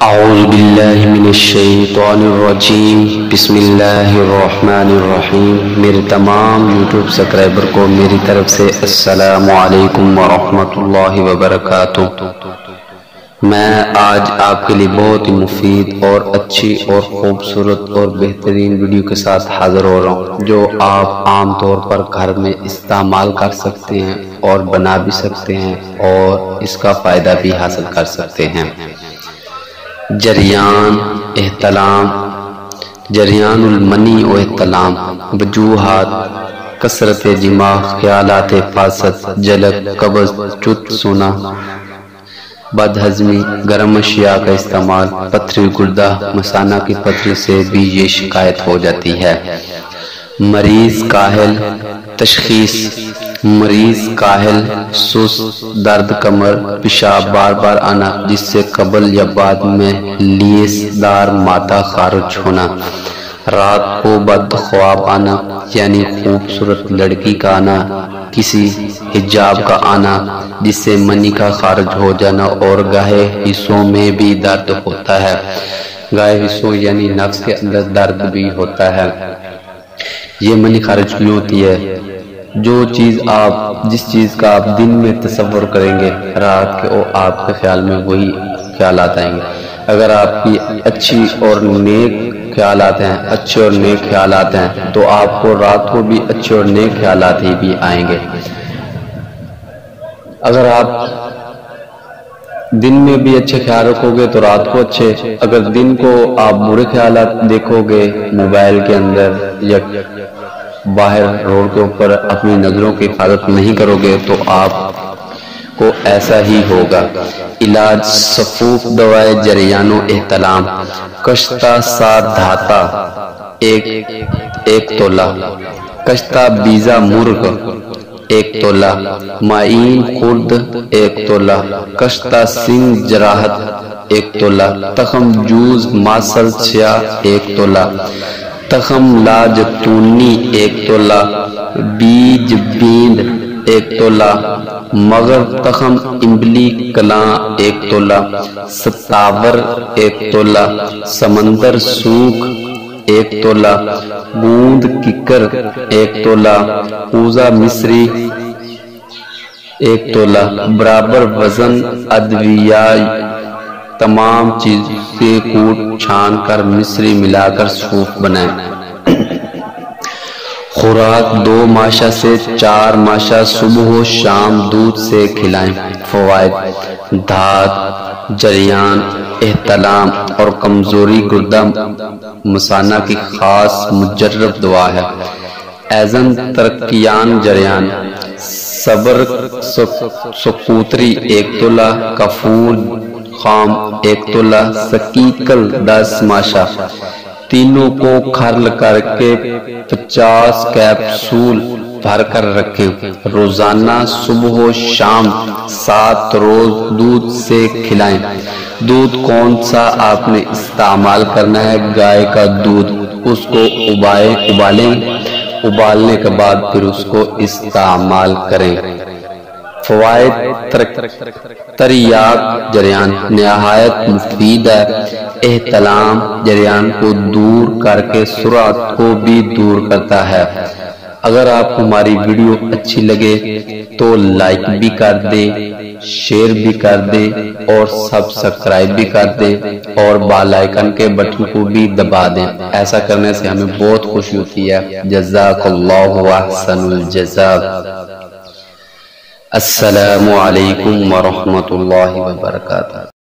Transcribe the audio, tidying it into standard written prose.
اعوذ باللہ من الشیطان الرجیم، بسم اللہ الرحمن الرحیم۔ میرے تمام یوٹیوب سبسکرائبر کو میری طرف سے السلام علیکم ورحمۃ اللہ وبرکاتہ۔ میں آج آپ کے لیے بہت ہی مفید اور اچھی اور خوبصورت اور بہترین ویڈیو کے ساتھ حاضر ہو رہا ہوں، جو آپ عام طور پر گھر میں استعمال کر سکتے ہیں اور بنا بھی سکتے ہیں اور اس کا فائدہ بھی حاصل کر سکتے ہیں۔ جریان احتلام، جریان المنی و احتلام، وجوہات: کثرت جماع، خیالات فاسد، جلد، قبض، چت سونا، بد ہضمی، گرم اشیاء کا استعمال، پتھری گردہ، مثانہ کی پتھری سے بھی یہ شکایت ہو جاتی ہے۔ مریض کاہل، تشخیص: مریض کاہل، سست، درد کمر، پیشاب بار بار آنا جس سے قبل یا بعد میں لیس دار مادہ خارج ہونا، رات کو بد خواب آنا یعنی خوبصورت لڑکی کا آنا، کسی حجاب کا آنا جس سے منی کا خارج ہو جانا، اور گاہے حصوں میں بھی درد ہوتا ہے۔ گاہے حصوں یعنی نفس کے اندر درد بھی ہوتا ہے۔ یہ منی خارج کیوں ہوتی ہے؟ جس چیز کا آپ دن میں تصور کریں گے، رات کے آپ کے خیال میں وہی خیالات آئیں گے۔ اگر آپ کی اچھی اور نیک خیالات ہیں، اچھے اور نیک خیالات ہیں، تو آپ کو رات کو بھی اچھے اور نیک خیالات ہی بھی آئیں گے۔ اگر آپ دن میں بھی اچھے خیال رکھو گے تو رات کو اچھے، اگر دن کو آپ برے خیالات دیکھو گے موبائل کے اندر یا باہر روڈ کے اوپر اپنی نظروں کی حفاظت نہیں کرو گے تو آپ کو ایسا ہی ہوگا۔ علاج: صفوف دوائے جریان و احتلام، کشتہ سا دھاتا 1 تولہ، کشتہ بیزا مرغ 1 تولہ، معین خرد 1 تولہ، کشتہ سنگ جراحت 1 تولہ، تخم جوز ماسل سیاہ 1 تولہ، تخم لاج تونی 1 تولہ، بیج بیند 1 تولہ، مگر تخم امبلی کلاں 1 تولہ، ستاور 1 تولہ، سمندر سوکھ 1 تولہ، گوند ککر 1 تولہ، اوزا مصری 1 تولہ، برابر وزن ادویاء تمام چیزیں کوٹ چھان کر مصری ملا کر صوف بنائیں۔ خوراک: 2 ماشا سے 4 ماشا صبح و شام دودھ سے کھلائیں۔ فوائد: دھات، جریان، احتلام اور کمزوری گردہ مثانہ کی خاص مجرب دوا ہے۔ ایزن ترکیان جریان، صبر سکوتری 1 تولہ، کافور خام 1 تولہ، سکیکل 10 ماشا، تینوں کو کھرل کر کے 50 کیپسول بھر کر رکھیں۔ روزانہ صبح و شام 7 روز دودھ سے کھلائیں۔ دودھ کون سا آپ نے استعمال کرنا ہے؟ گائے کا دودھ۔ اس کو ابالیں، ابالنے کے بعد پھر اس کو استعمال کریں۔ فوائد: تریاق جریان نہایت مفید ہے۔ احتلام جریان کو دور کر کے سرعت کو بھی دور کرتا ہے۔ اگر آپ کو ہماری ویڈیو اچھی لگے تو لائک بھی کر دیں، شیئر بھی کر دیں اور سبسکرائب بھی کر دیں اور بیل آئیکن کے بٹن کو بھی دبا دیں۔ ایسا کرنے سے ہمیں بہت خوشی ہوتی ہے۔ جزاک اللہ احسن الجزاء۔ السلام علیکم ورحمۃ اللہ وبرکاتہ۔